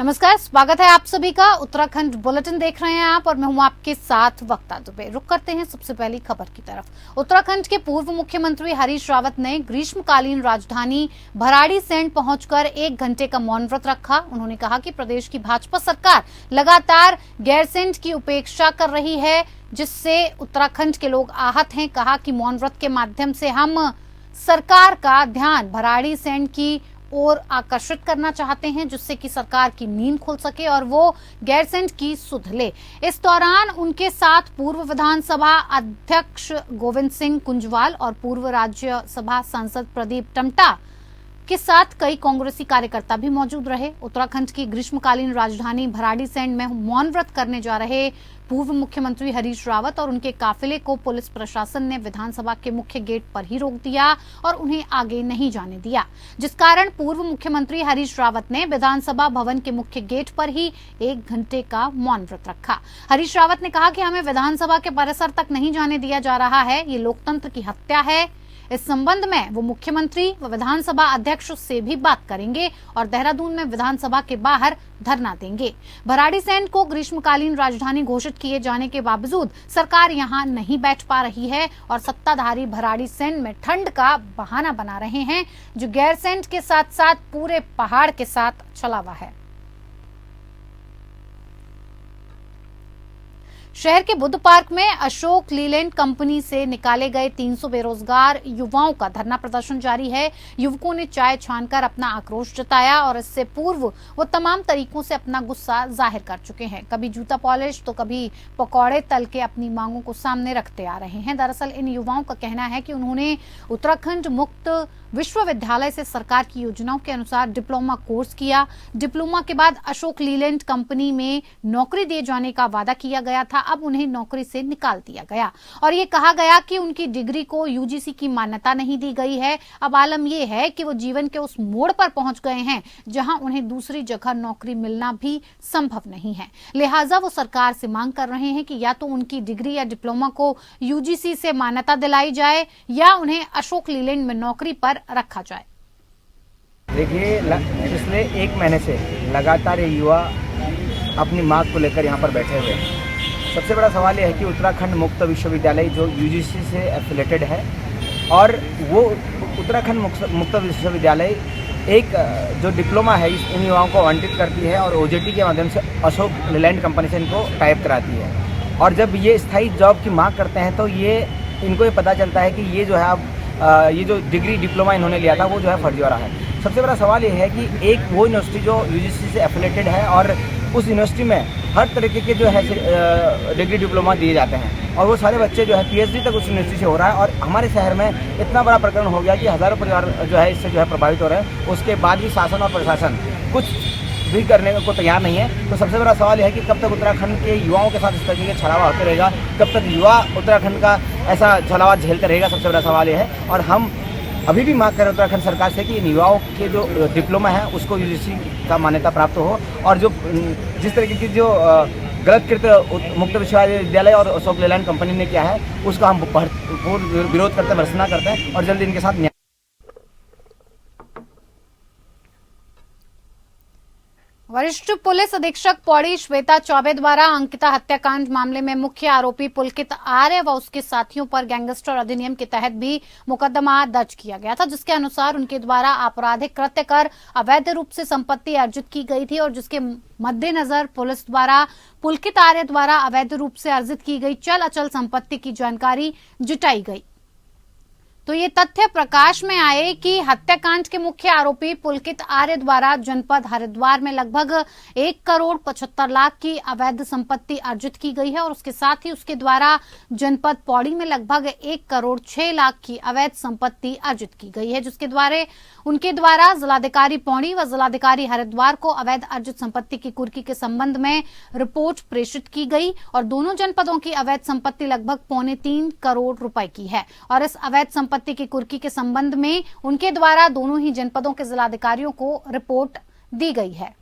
नमस्कार, स्वागत है आप सभी का। उत्तराखंड बुलेटिन देख रहे हैं आप और मैं हूं आपके साथ वक्ता दुबे। रुक करते हैं सबसे पहली खबर की तरफ। उत्तराखंड के पूर्व मुख्यमंत्री हरीश रावत ने ग्रीष्मकालीन राजधानी भराड़ीसैंण पहुंचकर 1 घंटे का मौन व्रत रखा। उन्होंने कहा कि प्रदेश की भाजपा सरकार लगातार गैरसैंण की उपेक्षा कर रही है, जिससे उत्तराखंड के लोग आहत हैं। कहा कि मौन व्रत के माध्यम से हम सरकार का ध्यान भराड़ीसैंण की और आकर्षित करना चाहते हैं, जिससे कि सरकार की नींद खुल सके और वो गैरसैंण की सुध ले। इस दौरान उनके साथ पूर्व विधानसभा अध्यक्ष गोविंद सिंह कुंजवाल और पूर्व राज्यसभा सांसद प्रदीप टमटा के साथ कई कांग्रेसी कार्यकर्ता भी मौजूद रहे। उत्तराखंड की ग्रीष्मकालीन राजधानी भराड़ीसैंण में मौन व्रत करने जा रहे पूर्व मुख्यमंत्री हरीश रावत और उनके काफिले को पुलिस प्रशासन ने विधानसभा के मुख्य गेट पर ही रोक दिया और उन्हें आगे नहीं जाने दिया, जिस कारण पूर्व मुख्यमंत्री हरीश रावत ने विधानसभा भवन के मुख्य गेट पर ही 1 घंटे का मौन व्रत रखा। हरीश रावत ने कहा कि हमें विधानसभा के परिसर तक नहीं जाने दिया जा रहा है, ये लोकतंत्र की हत्या है। इस संबंध में वो मुख्यमंत्री व विधानसभा अध्यक्ष से भी बात करेंगे और देहरादून में विधानसभा के बाहर धरना देंगे। भराड़ीसैंण को ग्रीष्मकालीन राजधानी घोषित किए जाने के बावजूद सरकार यहां नहीं बैठ पा रही है और सत्ताधारी भराड़ीसैंण में ठंड का बहाना बना रहे हैं, जो गैरसैंण के साथ साथ पूरे पहाड़ के साथ चला हुआ है। शहर के बुद्ध पार्क में अशोक लीलैंड कंपनी से निकाले गए 300 बेरोजगार युवाओं का धरना प्रदर्शन जारी है। युवकों ने चाय छानकर अपना आक्रोश जताया और इससे पूर्व वो तमाम तरीकों से अपना गुस्सा जाहिर कर चुके हैं। कभी जूता पॉलिश तो कभी पकौड़े तल के अपनी मांगों को सामने रखते आ रहे हैं। दरअसल इन युवाओं का कहना है कि उन्होंने उत्तराखंड मुक्त विश्वविद्यालय से सरकार की योजनाओं के अनुसार डिप्लोमा कोर्स किया। डिप्लोमा के बाद अशोक लीलैंड कंपनी में नौकरी दिए जाने का वादा किया गया था, अब उन्हें नौकरी से निकाल दिया गया और ये कहा गया कि उनकी डिग्री को यूजीसी की मान्यता नहीं दी गई है। अब आलम यह है कि वो जीवन के उस मोड़ पर पहुंच गए हैं जहां उन्हें दूसरी जगह नौकरी मिलना भी संभव नहीं है। लिहाजा वो सरकार से मांग कर रहे हैं कि या तो उनकी डिग्री या डिप्लोमा को यूजीसी से मान्यता दिलाई जाए या उन्हें अशोक लीलैंड में नौकरी पर रखा जाए। देखिए, पिछले 1 महीने से लगातार ये युवा अपनी मांग को लेकर यहाँ पर बैठे हुए हैं। सबसे बड़ा सवाल यह है कि उत्तराखंड मुक्त विश्वविद्यालय जो यूजीसी से एफिलेटेड है और वो उत्तराखंड मुक्त विश्वविद्यालय एक जो डिप्लोमा है इन युवाओं को आवंटित करती है और ओजेटी के माध्यम से अशोक लीलैंड कंपनी से इनको टाइप कराती है। और जब ये स्थायी जॉब की मांग करते हैं तो इनको ये पता चलता है कि ये जो है अब ये जो डिग्री डिप्लोमा इन्होंने लिया था वो जो है फर्जीवाड़ा है। सबसे बड़ा सवाल ये है कि एक वो यूनिवर्सिटी जो यूजीसी से एफिलेटेड है और उस यूनिवर्सिटी में हर तरीके के जो है डिग्री डिप्लोमा दिए जाते हैं और वो सारे बच्चे जो है पीएचडी तक उस यूनिवर्सिटी से हो रहा है। और हमारे शहर में इतना बड़ा प्रकरण हो गया कि हज़ारों परिवार जो है इससे जो है प्रभावित हो रहे हैं। उसके बाद भी शासन और प्रशासन कुछ भी करने को तैयार नहीं है। तो सबसे बड़ा सवाल यह है कि कब तक उत्तराखंड के युवाओं के साथ इस तरीके के छलावा होते रहेगा, कब तक युवा उत्तराखंड का ऐसा छलावा झेलते रहेगा। सबसे बड़ा सवाल यह है और हम अभी भी मांग करें उत्तराखंड सरकार से कि इन युवाओं के जो डिप्लोमा है उसको यूजीसी का मान्यता प्राप्त हो और जो जिस तरीके की जो गलत कृत्य मुक्त विश्वविद्यालय और अशोक लीलैंड कंपनी ने किया है उसका हम भरपूर विरोध करते हैं, भर्त्सना करते हैं और जल्दी इनके साथ न्याय। वरिष्ठ पुलिस अधीक्षक पौड़ी श्वेता चौबे द्वारा अंकिता हत्याकांड मामले में मुख्य आरोपी पुलकित आर्य व उसके साथियों पर गैंगस्टर अधिनियम के तहत भी मुकदमा दर्ज किया गया था, जिसके अनुसार उनके द्वारा आपराधिक कृत्य कर अवैध रूप से संपत्ति अर्जित की गई थी और जिसके मद्देनजर पुलिस द्वारा पुलकित आर्य द्वारा अवैध रूप से अर्जित की गई चल अचल संपत्ति की जानकारी जुटाई गई। तो ये तथ्य प्रकाश में आए कि हत्याकांड के मुख्य आरोपी पुलकित आर्य द्वारा जनपद हरिद्वार में लगभग 1,75,00,000 की अवैध संपत्ति अर्जित की गई है और उसके साथ ही उसके द्वारा जनपद पौड़ी में लगभग 1,06,00,000 की अवैध संपत्ति अर्जित की गई है, जिसके द्वारा उनके द्वारा जिलाधिकारी पौड़ी व जिलाधिकारी हरिद्वार को अवैध अर्जित संपत्ति की कुर्की के संबंध में रिपोर्ट प्रेषित की गई और दोनों जनपदों की अवैध संपत्ति लगभग 3.25 करोड़ रुपए की है। और इस अवैध संपत्ति की कुर्की के संबंध में उनके द्वारा दोनों ही जनपदों के जिलाधिकारियों को रिपोर्ट दी गई है।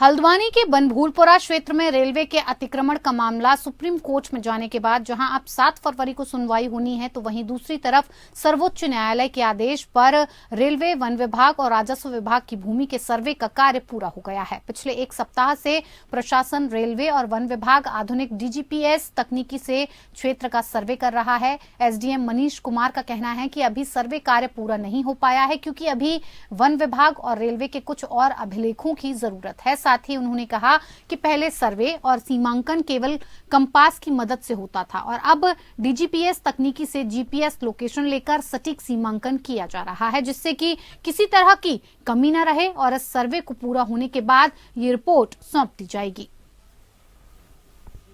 हल्द्वानी के बनभूलपुरा क्षेत्र में रेलवे के अतिक्रमण का मामला सुप्रीम कोर्ट में जाने के बाद जहां अब 7 फरवरी को सुनवाई होनी है, तो वहीं दूसरी तरफ सर्वोच्च न्यायालय के आदेश पर रेलवे, वन विभाग और राजस्व विभाग की भूमि के सर्वे का कार्य पूरा हो गया है। पिछले एक सप्ताह से प्रशासन, रेलवे और वन विभाग आधुनिक डीजीपीएस तकनीकी से क्षेत्र का सर्वे कर रहा है। एसडीएम मनीष कुमार का कहना है कि अभी सर्वे कार्य पूरा नहीं हो पाया है क्योंकि अभी वन विभाग और रेलवे के कुछ और अभिलेखों की जरूरत है। साथ ही उन्होंने कहा कि पहले सर्वे और सीमांकन केवल कंपास की मदद से होता था और अब डीजीपीएस तकनीकी से जीपीएस लोकेशन लेकर सटीक सीमांकन किया जा रहा है, जिससे कि किसी तरह की कमी न रहे और इस सर्वे को पूरा होने के बाद ये रिपोर्ट सौंप दी जाएगी।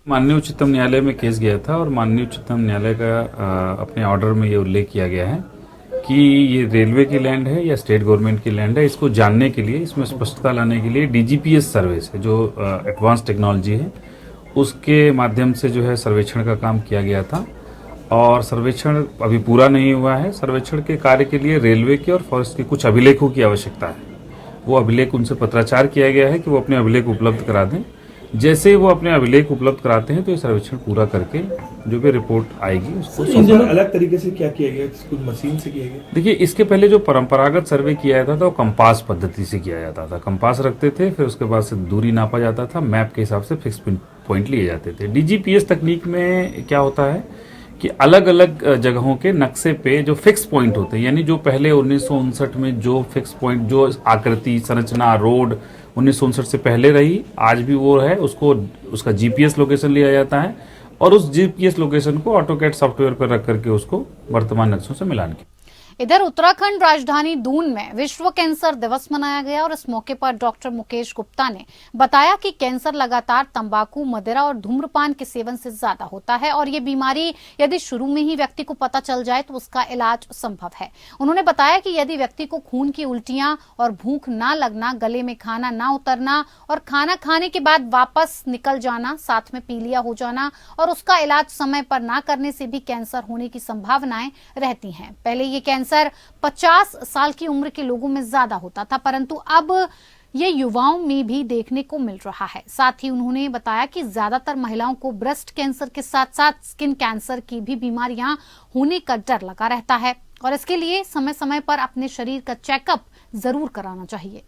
माननीय उच्चतम न्यायालय में केस गया था और माननीय उच्चतम न्यायालय का अपने ऑर्डर में ये उल्लेख किया गया है कि ये रेलवे की लैंड है या स्टेट गवर्नमेंट की लैंड है। इसको जानने के लिए, इसमें स्पष्टता लाने के लिए डीजीपीएस सर्विस है, जो एडवांस टेक्नोलॉजी है, उसके माध्यम से जो है सर्वेक्षण का काम किया गया था और सर्वेक्षण अभी पूरा नहीं हुआ है। सर्वेक्षण के कार्य के लिए रेलवे के और फॉरेस्ट के कुछ अभिलेखों की आवश्यकता है। वो अभिलेख उनसे पत्राचार किया गया है कि वो अपने अभिलेख उपलब्ध करा दें। जैसे वो अपने अभिलेख उपलब्ध कराते हैं तो ये सर्वेक्षण पूरा करके जो भी रिपोर्ट आएगी उसको अलग तरीके से क्या किया गया, कुछ मशीन से किया गया? देखिए, इसके पहले जो परंपरागत सर्वे किया जाता था वो कंपास पद्धति से किया जाता था। कंपास रखते थे, फिर उसके बाद से दूरी नापा जाता था, मैप के हिसाब से फिक्स पॉइंट लिए जाते थे। डीजीपीएस तकनीक में क्या होता है कि अलग अलग जगहों के नक्शे पे जो फिक्स पॉइंट होते हैं, यानी जो पहले 1959 में जो फिक्स पॉइंट, जो आकृति, संरचना, रोड 1959 से पहले रही, आज भी वो है, उसका जीपीएस लोकेशन लिया जाता है और उस जीपीएस लोकेशन को ऑटोकैड सॉफ्टवेयर पर रख करके उसको वर्तमान नक्शों से मिलान किया। इधर उत्तराखंड राजधानी दून में विश्व कैंसर दिवस मनाया गया और इस मौके पर डॉक्टर मुकेश गुप्ता ने बताया कि कैंसर लगातार तंबाकू, मदिरा और धूम्रपान के सेवन से ज्यादा होता है और ये बीमारी यदि शुरू में ही व्यक्ति को पता चल जाए तो उसका इलाज संभव है। उन्होंने बताया कि यदि व्यक्ति को खून की उल्टियां और भूख ना लगना, गले में खाना ना उतरना और खाना खाने के बाद वापस निकल जाना, साथ में पीलिया हो जाना और उसका इलाज समय पर ना करने से भी कैंसर होने की संभावनाएं रहती हैं। पहले ये कैंसर 50 साल की उम्र के लोगों में ज्यादा होता था, परंतु अब ये युवाओं में भी देखने को मिल रहा है। साथ ही उन्होंने बताया कि ज्यादातर महिलाओं को ब्रेस्ट कैंसर के साथ साथ स्किन कैंसर की भी बीमारियां होने का डर लगा रहता है और इसके लिए समय समय पर अपने शरीर का चेकअप जरूर कराना चाहिए।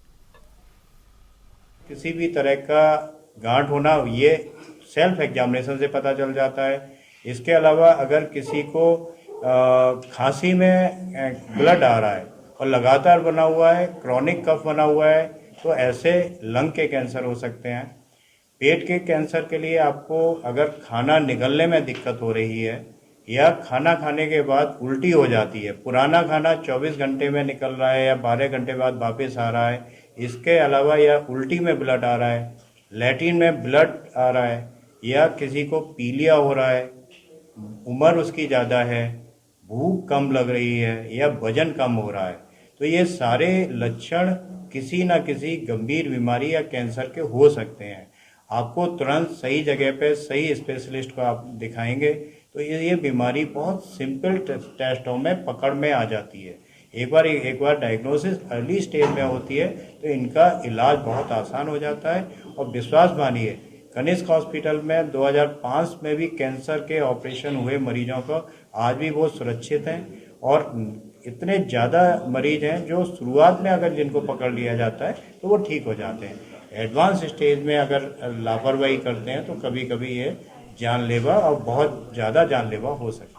किसी भी तरह का गांठ होना ये सेल्फ एग्जामिनेशन से पता चल जाता है। इसके अलावा अगर किसी को खांसी में ब्लड आ रहा है और लगातार बना हुआ है, क्रॉनिक कफ बना हुआ है, तो ऐसे लंग के कैंसर हो सकते हैं। पेट के कैंसर के लिए आपको अगर खाना निगलने में दिक्कत हो रही है या खाना खाने के बाद उल्टी हो जाती है, पुराना खाना 24 घंटे में निकल रहा है या 12 घंटे बाद वापस आ रहा है, इसके अलावा या उल्टी में ब्लड आ रहा है, लैट्रिन में ब्लड आ रहा है या किसी को पीलिया हो रहा है, उम्र उसकी ज़्यादा है, भूख कम लग रही है या वजन कम हो रहा है, तो ये सारे लक्षण किसी न किसी गंभीर बीमारी या कैंसर के हो सकते हैं। आपको तुरंत सही जगह पे सही स्पेशलिस्ट को आप दिखाएंगे तो ये बीमारी बहुत सिंपल टेस्टों में पकड़ में आ जाती है। एक बार डायग्नोसिस अर्ली स्टेज में होती है तो इनका इलाज बहुत आसान हो जाता है। और विश्वास मानिए, कनिष्क हॉस्पिटल में 2005 में भी कैंसर के ऑपरेशन हुए मरीजों को आज भी वो सुरक्षित हैं और इतने ज़्यादा मरीज हैं जो शुरुआत में अगर जिनको पकड़ लिया जाता है तो वो ठीक हो जाते हैं। एडवांस स्टेज में अगर लापरवाही करते हैं तो कभी कभी ये जानलेवा और बहुत ज़्यादा जानलेवा हो सकता है।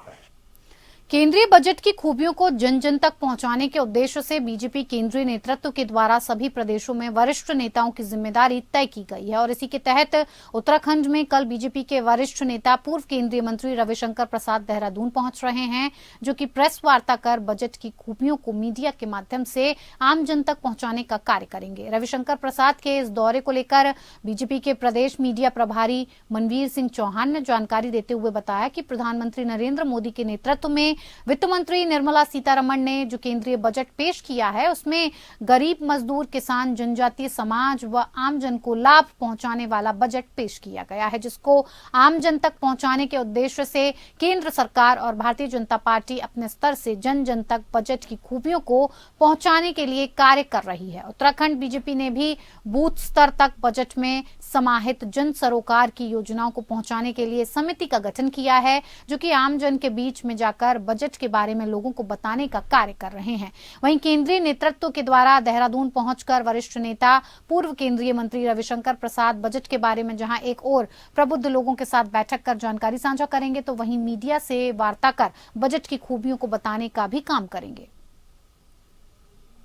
केंद्रीय बजट की खूबियों को जन जन तक पहुंचाने के उद्देश्य से बीजेपी केंद्रीय नेतृत्व के द्वारा सभी प्रदेशों में वरिष्ठ नेताओं की जिम्मेदारी तय की गई है और इसी के तहत उत्तराखंड में कल बीजेपी के वरिष्ठ नेता पूर्व केंद्रीय मंत्री रविशंकर प्रसाद देहरादून पहुंच रहे हैं, जो कि प्रेस वार्ता कर बजट की खूबियों को मीडिया के माध्यम से आम जन तक पहुंचाने का कार्य करेंगे। रविशंकर प्रसाद के इस दौरे को लेकर बीजेपी के प्रदेश मीडिया प्रभारी मनवीर सिंह चौहान ने जानकारी देते हुए बताया कि प्रधानमंत्री नरेंद्र मोदी के नेतृत्व में वित्त मंत्री निर्मला सीतारमण ने जो केंद्रीय बजट पेश किया है उसमें गरीब, मजदूर, किसान, जनजातीय समाज व आमजन को लाभ पहुंचाने वाला बजट पेश किया गया है, जिसको आमजन तक पहुंचाने के उद्देश्य से केंद्र सरकार और भारतीय जनता पार्टी अपने स्तर से जन जन तक बजट की खूबियों को पहुंचाने के लिए कार्य कर रही है। उत्तराखंड बीजेपी ने भी बूथ स्तर तक बजट में समाहित जन सरोकार की योजनाओं को पहुंचाने के लिए समिति का गठन किया है, जो कि आमजन के बीच में जाकर बजट के बारे में लोगों को बताने का कार्य कर रहे हैं। वहीं केंद्रीय नेतृत्व के द्वारा देहरादून पहुंचकर वरिष्ठ नेता पूर्व केंद्रीय मंत्री रविशंकर प्रसाद बजट के बारे में जहां एक और प्रबुद्ध लोगों के साथ बैठक कर जानकारी साझा करेंगे, तो वहीं मीडिया से वार्ता कर बजट की खूबियों को बताने का भी काम करेंगे।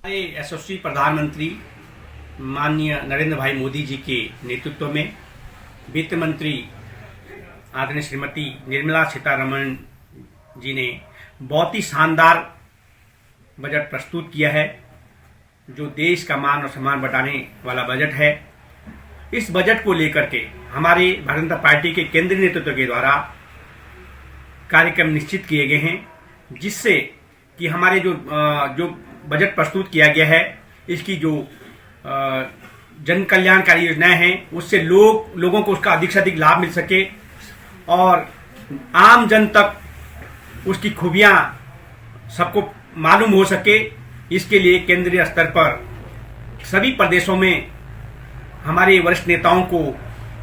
यशस्वी प्रधानमंत्री माननीय नरेंद्र भाई मोदी जी के नेतृत्व में वित्त मंत्री आदरणीय श्रीमती निर्मला सीतारमण जी ने बहुत ही शानदार बजट प्रस्तुत किया है, जो देश का मान और सम्मान बढ़ाने वाला बजट है। इस बजट को लेकर के हमारे भारतीय जनता पार्टी के केंद्रीय नेतृत्व के द्वारा कार्यक्रम निश्चित किए गए हैं, जिससे कि हमारे जो बजट प्रस्तुत किया गया है, इसकी जो जन कल्याणकारी योजनाएं हैं उससे लोगों को उसका अधिक से अधिक लाभ मिल सके और आम जन तक उसकी खूबियां सबको मालूम हो सके। इसके लिए केंद्रीय स्तर पर सभी प्रदेशों में हमारे वरिष्ठ नेताओं को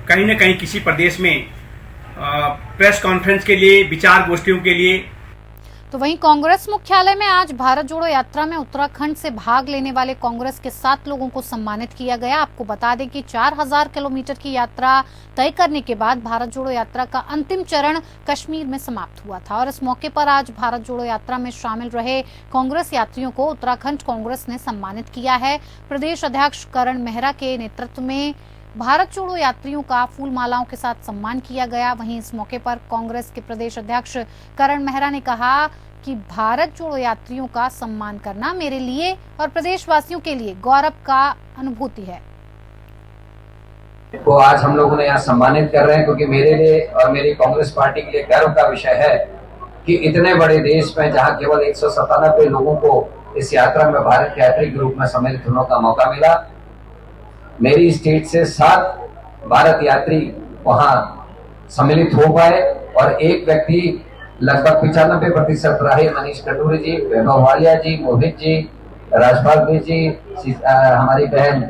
कहीं न कहीं किसी प्रदेश में प्रेस कॉन्फ्रेंस के लिए, विचार गोष्ठियों के लिए। तो वहीं कांग्रेस मुख्यालय में आज भारत जोड़ो यात्रा में उत्तराखंड से भाग लेने वाले कांग्रेस के 7 लोगों को सम्मानित किया गया। आपको बता दें कि 4000 किलोमीटर की यात्रा तय करने के बाद भारत जोड़ो यात्रा का अंतिम चरण कश्मीर में समाप्त हुआ था और इस मौके पर आज भारत जोड़ो यात्रा में शामिल रहे कांग्रेस यात्रियों को उत्तराखंड कांग्रेस ने सम्मानित किया है। प्रदेश अध्यक्ष करण मेहरा के नेतृत्व में भारत जोड़ो यात्रियों का फूल मालाओं के साथ सम्मान किया गया। वहीं इस मौके पर कांग्रेस के प्रदेश अध्यक्ष करण मेहरा ने कहा कि भारत जोड़ो यात्रियों का सम्मान करना मेरे लिए और प्रदेशवासियों के लिए गौरव का अनुभूति है। वो आज हम लोगों ने यहाँ सम्मानित कर रहे हैं, क्योंकि मेरे लिए और मेरी कांग्रेस पार्टी के लिए गर्व का विषय है कि इतने बड़े देश में जहाँ केवल 197 लोगों को इस यात्रा में भारत यात्री के रूप में सम्मिलित होने का मौका मिला। मेरी स्टेट से 7 भारत यात्री वहां सम्मिलित हो पाए और एक व्यक्ति लगभग 95% रहे। मनीष कटूरी जी, वैभव वालिया जी, मोहित जी, राजपाल जी, हमारी बहन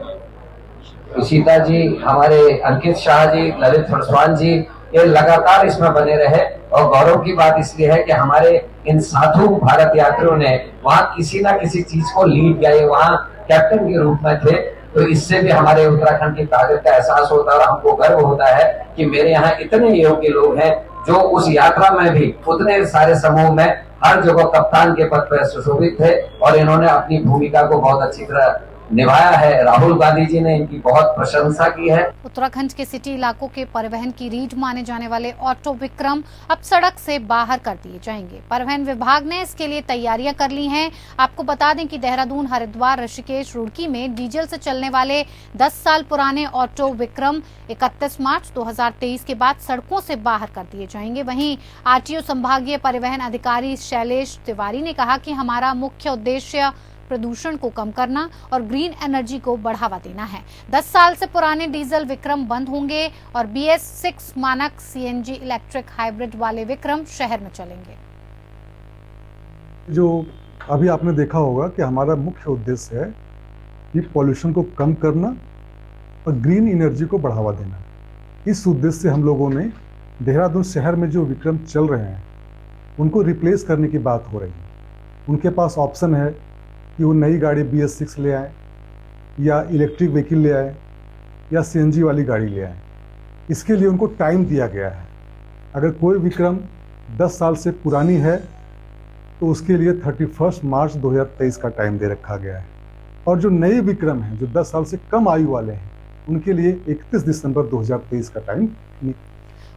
सीता जी, हमारे अंकित शाह जी, ललित फरसवान जी, ये लगातार इसमें बने रहे। और गौरव की बात इसलिए है कि हमारे इन साधु भारत यात्रियों ने वहां किसी ना किसी चीज को लीड किया, ये वहां कैप्टन के रूप में थे। तो इससे भी हमारे उत्तराखंड की ताकत का एहसास होता है और हमको गर्व होता है कि मेरे यहाँ इतने योग्य लोग हैं जो उस यात्रा में भी उतने सारे समूह में हर जगह कप्तान के पद पर सुशोभित थे और इन्होंने अपनी भूमिका को बहुत अच्छी तरह निभाया है। राहुल गांधी जी ने इनकी बहुत प्रशंसा की है। उत्तराखंड के सिटी इलाकों के परिवहन की रीढ़ माने जाने वाले ऑटो विक्रम अब सड़क से बाहर कर दिए जाएंगे। परिवहन विभाग ने इसके लिए तैयारियां कर ली हैं। आपको बता दें कि देहरादून, हरिद्वार, ऋषिकेश, रुड़की में डीजल से चलने वाले 10 साल पुराने ऑटो विक्रम 31 मार्च 2023 के बाद सड़कों से बाहर कर दिए जाएंगे। वहीं आरटीओ संभागीय परिवहन अधिकारी शैलेश तिवारी ने कहा कि हमारा मुख्य उद्देश्य प्रदूषण को कम करना और ग्रीन एनर्जी को बढ़ावा देना है। 10 साल से पुराने डीजल विक्रम बंद होंगे और BS6 मानक CNG इलेक्ट्रिक हाइब्रिड वाले विक्रम शहर में चलेंगे। जो अभी आपने देखा होगा कि हमारा मुख्य उद्देश्य है कि पॉल्यूशन को कम करना और ग्रीन एनर्जी को बढ़ावा देना। इस उद्देश्य से हम लोगों ने देहरादून शहर में जो विक्रम चल रहे हैं उनको रिप्लेस करने की बात हो रही है। उनके पास ऑप्शन है कि वो नई गाड़ी BS6 ले आए या इलेक्ट्रिक व्हीकल ले आए या CNG वाली गाड़ी ले आए। इसके लिए उनको टाइम दिया गया है। अगर कोई विक्रम 10 साल से पुरानी है तो उसके लिए 31 मार्च 2023 का टाइम दे रखा गया है और जो नए विक्रम हैं जो 10 साल से कम आयु वाले हैं उनके लिए 31 दिसंबर 2023 का टाइम।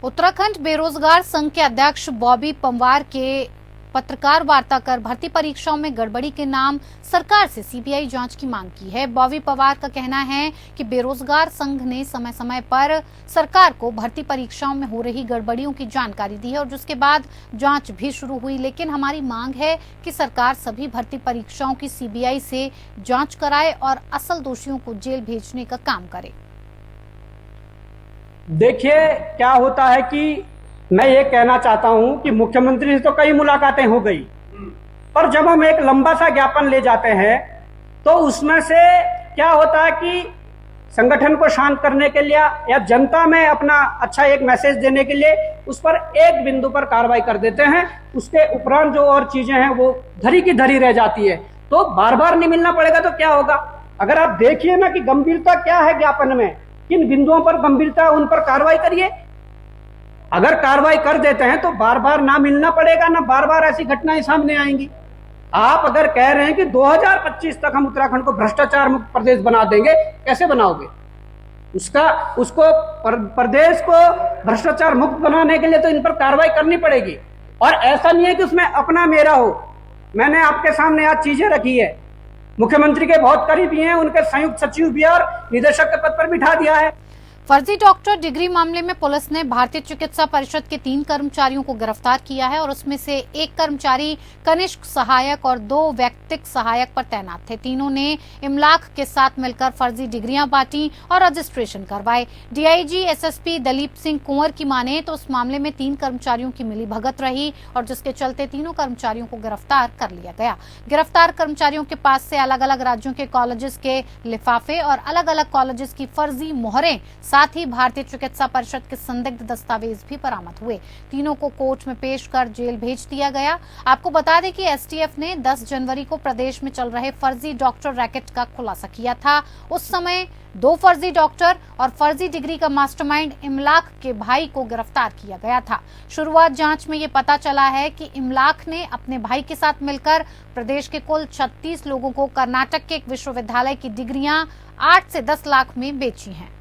उत्तराखंड बेरोजगार संघ के अध्यक्ष बॉबी पंवार के पत्रकार वार्ता कर भर्ती परीक्षाओं में गड़बड़ी के नाम सरकार से सीबीआई जांच की मांग की है। बॉबी पवार का कहना है कि बेरोजगार संघ ने समय समय पर सरकार को भर्ती परीक्षाओं में हो रही गड़बड़ियों की जानकारी दी है और जिसके बाद जांच भी शुरू हुई, लेकिन हमारी मांग है कि सरकार सभी भर्ती परीक्षाओं की सीबीआई से जांच कराए और असल दोषियों को जेल भेजने का काम करे। देखिए क्या होता है कि मैं ये कहना चाहता हूं कि मुख्यमंत्री से तो कई मुलाकातें हो गई, पर जब हम एक लंबा सा ज्ञापन ले जाते हैं तो उसमें से क्या होता है कि संगठन को शांत करने के लिए या जनता में अपना अच्छा एक मैसेज देने के लिए उस पर एक बिंदु पर कार्रवाई कर देते हैं, उसके उपरांत जो और चीजें हैं वो धरी की धरी रह जाती है। तो बार बार नहीं मिलना पड़ेगा तो क्या होगा। अगर आप देखिए ना कि गंभीरता क्या है ज्ञापन में, किन बिंदुओं पर गंभीरता, उन पर कार्रवाई करिए। अगर कार्रवाई कर देते हैं तो बार बार ना मिलना पड़ेगा, ना बार बार ऐसी घटनाएं सामने आएंगी। आप अगर कह रहे हैं कि 2025 तक हम उत्तराखंड को भ्रष्टाचार मुक्त प्रदेश बना देंगे, कैसे बनाओगे? उसको प्रदेश को भ्रष्टाचार मुक्त बनाने के लिए तो इन पर कार्रवाई करनी पड़ेगी। और ऐसा नहीं है कि उसमें अपना मेरा हो। मैंने आपके सामने आज चीजें रखी है, मुख्यमंत्री के बहुत करीबी हैं, उनके संयुक्त सचिव भी और निदेशक के पद पर बिठा दिया है। फर्जी डॉक्टर डिग्री मामले में पुलिस ने भारतीय चिकित्सा परिषद के 3 कर्मचारियों को गिरफ्तार किया है और उसमें से एक कर्मचारी कनिष्ठ सहायक और 2 वैक्तिक सहायक पर तैनात थे। तीनों ने इमलाक के साथ मिलकर फर्जी डिग्रियां बांटी और रजिस्ट्रेशन करवाए। डीआईजी एसएसपी दलीप सिंह कुंवर की माने तो उस मामले में 3 कर्मचारियों की मिलीभगत रही और जिसके चलते तीनों कर्मचारियों को गिरफ्तार कर लिया गया। गिरफ्तार कर्मचारियों के पास से अलग अलग राज्यों के कॉलेजेस के लिफाफे और अलग अलग कॉलेजेस की फर्जी मोहरें, साथ ही भारतीय चिकित्सा परिषद के संदिग्ध दस्तावेज भी बरामद हुए। तीनों को कोर्ट में पेश कर जेल भेज दिया गया। आपको बता दें कि एसटीएफ ने 10 जनवरी को प्रदेश में चल रहे फर्जी डॉक्टर रैकेट का खुलासा किया था। उस समय 2 फर्जी डॉक्टर और फर्जी डिग्री का मास्टरमाइंड इमलाक के भाई को गिरफ्तार किया गया था। शुरुआत जांच में ये पता चला है कि इमलाक ने अपने भाई के साथ मिलकर प्रदेश के कुल 36 लोगों को कर्नाटक के एक विश्वविद्यालय की डिग्रियां 8 से 10 लाख में बेची हैं।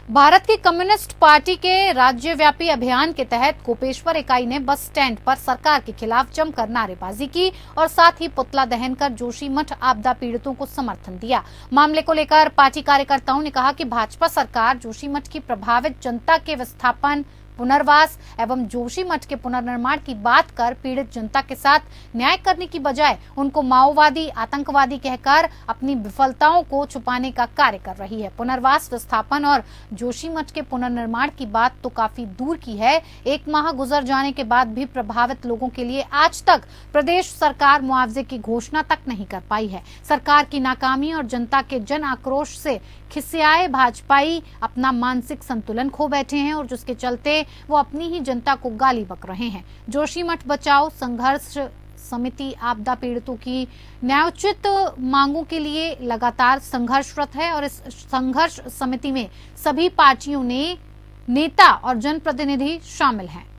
भारत की कम्युनिस्ट पार्टी के राज्यव्यापी अभियान के तहत कोपेश्वर इकाई ने बस स्टैंड पर सरकार के खिलाफ जमकर नारेबाजी की और साथ ही पुतला दहन कर जोशीमठ आपदा पीड़ितों को समर्थन दिया। मामले को लेकर पार्टी कार्यकर्ताओं ने कहा कि भाजपा सरकार जोशीमठ की प्रभावित जनता के विस्थापन, पुनर्वास एवं जोशीमठ के पुनर्निर्माण की बात कर पीड़ित जनता के साथ न्याय करने की बजाय उनको माओवादी, आतंकवादी कहकर अपनी विफलताओं को छुपाने का कार्य कर रही है। पुनर्वास, विस्थापन और जोशीमठ के पुनर्निर्माण की बात तो काफी दूर की है। 1 माह गुजर जाने के बाद भी प्रभावित लोगों के लिए आज तक प्रदेश सरकार मुआवजे की घोषणा तक नहीं कर पाई है। सरकार की नाकामी और जनता के जन आक्रोश से खिसियाए भाजपाई अपना मानसिक संतुलन खो बैठे हैं और जिसके चलते वो अपनी ही जनता को गाली बक रहे हैं। जोशीमठ बचाओ संघर्ष समिति आपदा पीड़ितों की न्यायोचित मांगों के लिए लगातार संघर्षरत है और इस संघर्ष समिति में सभी पार्टियों ने नेता और जनप्रतिनिधि शामिल हैं।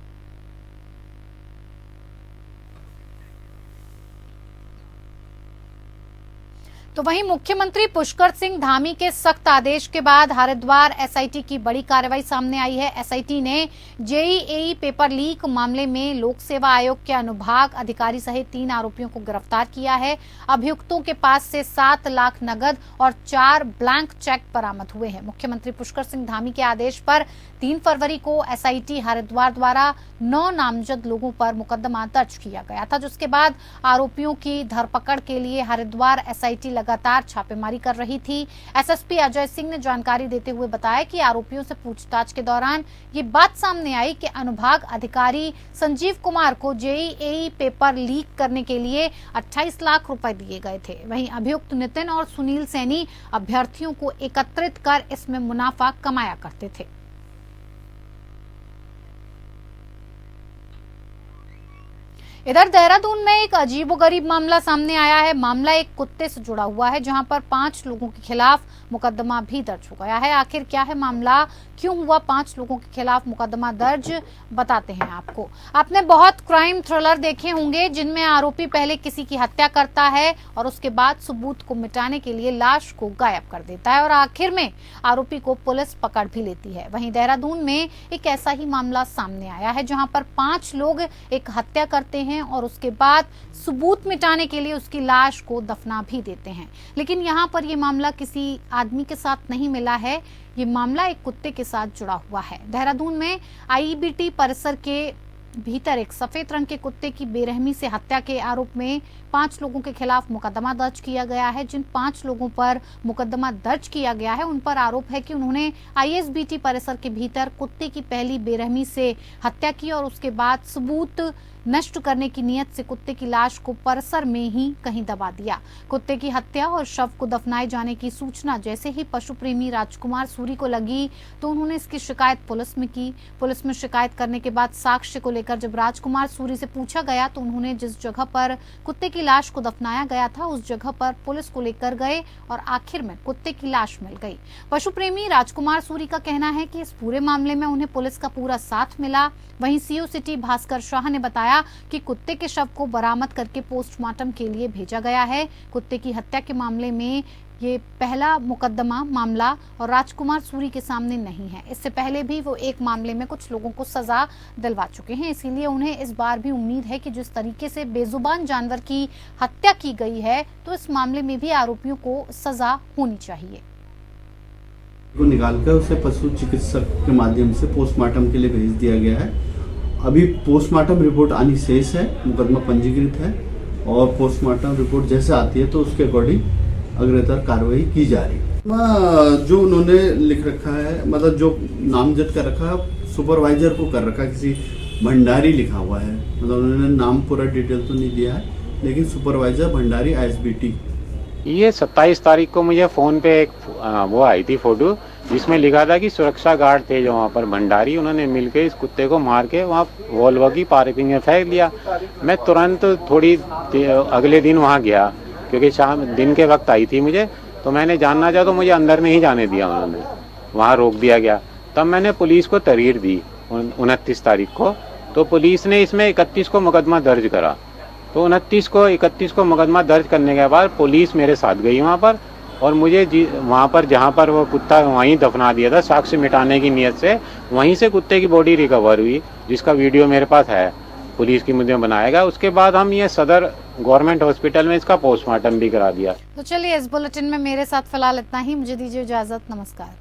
तो वहीं मुख्यमंत्री पुष्कर सिंह धामी के सख्त आदेश के बाद हरिद्वार एसआईटी की बड़ी कार्रवाई सामने आई है। एसआईटी ने जेईई पेपर लीक मामले में लोक सेवा आयोग के अनुभाग अधिकारी सहित 3 आरोपियों को गिरफ्तार किया है। अभियुक्तों के पास से 7 लाख नगद और 4 ब्लैंक चेक बरामद हुए हैं। मुख्यमंत्री पुष्कर सिंह धामी के आदेश पर 3 फरवरी को एसआईटी हरिद्वार द्वारा 9 नामजद लोगों पर मुकदमा दर्ज किया गया था, जिसके बाद आरोपियों की धरपकड़ के लिए हरिद्वार एसआईटी लगातार छापेमारी कर रही थी। एसएसपी अजय सिंह ने जानकारी देते हुए बताया कि आरोपियों से पूछताछ के दौरान ये बात सामने आई कि अनुभाग अधिकारी संजीव कुमार को जेईई पेपर लीक करने के लिए 28 लाख रुपए दिए गए थे। वहीं अभियुक्त नितिन और सुनील सैनी अभ्यर्थियों को एकत्रित कर इसमें मुनाफा कमाया करते थे। इधर देहरादून में एक अजीबोगरीब मामला सामने आया है। मामला एक कुत्ते से जुड़ा हुआ है, जहां पर 5 लोगों के खिलाफ मुकदमा भी दर्ज हो गया है। आखिर क्या है मामला, क्यों हुआ 5 लोगों के खिलाफ मुकदमा दर्ज, बताते हैं आपको। आपने बहुत क्राइम थ्रिलर देखे होंगे जिनमें आरोपी पहले किसी की हत्या करता है और उसके बाद सबूत को मिटाने के लिए लाश को गायब कर देता है और आखिर में आरोपी को पुलिस पकड़ भी लेती है। वहीं देहरादून में एक ऐसा ही मामला सामने आया है, जहां पर 5 लोग एक हत्या करते हैं और उसके बाद सबूत मिटाने के लिए उसकी लाश को दफना भी देते हैं। लेकिन यहाँ पर ये मामला किसी आदमी के साथ नहीं मिला है, ये मामला एक कुत्ते के साथ जुड़ा हुआ है। देहरादून में आईईबीटी परिसर के भीतर एक सफेद रंग के कुत्ते की बेरहमी से हत्या के आरोप में 5 लोगों के खिलाफ मुकदमा दर्ज किया गया है। जिन 5 लोगों पर मुकदमा दर्ज किया गया है उन पर आरोप है कि उन्होंने आईएसबीटी परिसर के भीतर कुत्ते की पहली बेरहमी से हत्या की और उसके बाद सबूत नष्ट करने की नीयत से कुत्ते की लाश को परिसर में ही कहीं दबा दिया। कुत्ते की हत्या और शव को दफनाए जाने की सूचना जैसे ही पशु प्रेमी राजकुमार सूरी को लगी तो उन्होंने इसकी शिकायत पुलिस में की। पुलिस में शिकायत करने के बाद साक्ष्य को लेकर जब राजकुमार सूरी से पूछा गया तो उन्होंने जिस जगह पर कुत्ते की लाश को दफनाया गया था उस जगह पर पुलिस को लेकर गए और आखिर में कुत्ते की लाश मिल गई। पशु प्रेमी राजकुमार सूरी का कहना है कि इस पूरे मामले में उन्हें पुलिस का पूरा साथ मिला। वहीं सीओ सिटी भास्कर शाह ने बताया कि कुत्ते के शव को बरामद करके पोस्टमार्टम के लिए भेजा गया है। कुत्ते की हत्या के मामले में ये पहला मुकदमा मामला और राजकुमार सूरी के सामने नहीं है। इससे पहले भी वो एक मामले में कुछ लोगों को सजा दिलवा चुके हैं, इसीलिए उन्हें इस बार भी उम्मीद है कि जिस तरीके से बेजुबान जानवर की हत्या की गई है तो इस मामले में भी आरोपियों को सजा होनी चाहिए। को निकालकर उसे पशु चिकित्सक के माध्यम से पोस्टमार्टम के लिए भेज दिया गया है। अभी पोस्टमार्टम रिपोर्ट आनी शेष है, मुकदमा पंजीकृत है और पोस्टमार्टम रिपोर्ट जैसे आती है तो उसके अकॉर्डिंग अग्रतर कार्रवाई की जा रही है। जो उन्होंने लिख रखा है, मतलब जो नामजद कर रखा है, सुपरवाइजर को कर रखा है, किसी भंडारी लिखा हुआ है, मतलब उन्होंने नाम पूरा डिटेल तो नहीं दिया है, लेकिन सुपरवाइजर भंडारी आईएसबीटी। ये 27 तारीख को मुझे फ़ोन पे एक वो आई थी फोटो जिसमें लिखा था कि सुरक्षा गार्ड थे जो वहाँ पर भंडारी, उन्होंने मिलकर इस कुत्ते को मार के वहाँ वोल्वो की पार्किंग में फेंक दिया। मैं तुरंत थोड़ी अगले दिन वहाँ गया क्योंकि शाम दिन के वक्त आई थी मुझे, तो मैंने जानना चाहा तो मुझे अंदर नहीं जाने दिया, उन्होंने वहाँ रोक दिया गया। तब मैंने पुलिस को तहरीर दी 29 तारीख को, तो पुलिस ने इसमें 31 को मुकदमा दर्ज करा। तो 31 को मुकदमा दर्ज करने के बाद पुलिस मेरे साथ गई वहाँ पर और मुझे वहाँ पर जहाँ पर वो कुत्ता वहीं दफना दिया था साक्ष्य मिटाने की नीयत से, वहीं से कुत्ते की बॉडी रिकवर हुई, जिसका वीडियो मेरे पास है, पुलिस की मुझे बनाएगा। उसके बाद हम ये सदर गवर्नमेंट हॉस्पिटल में इसका पोस्टमार्टम भी करा दिया। तो चलिए इस बुलेटिन में मेरे साथ फिलहाल इतना ही, मुझे दीजिए इजाजत, नमस्कार।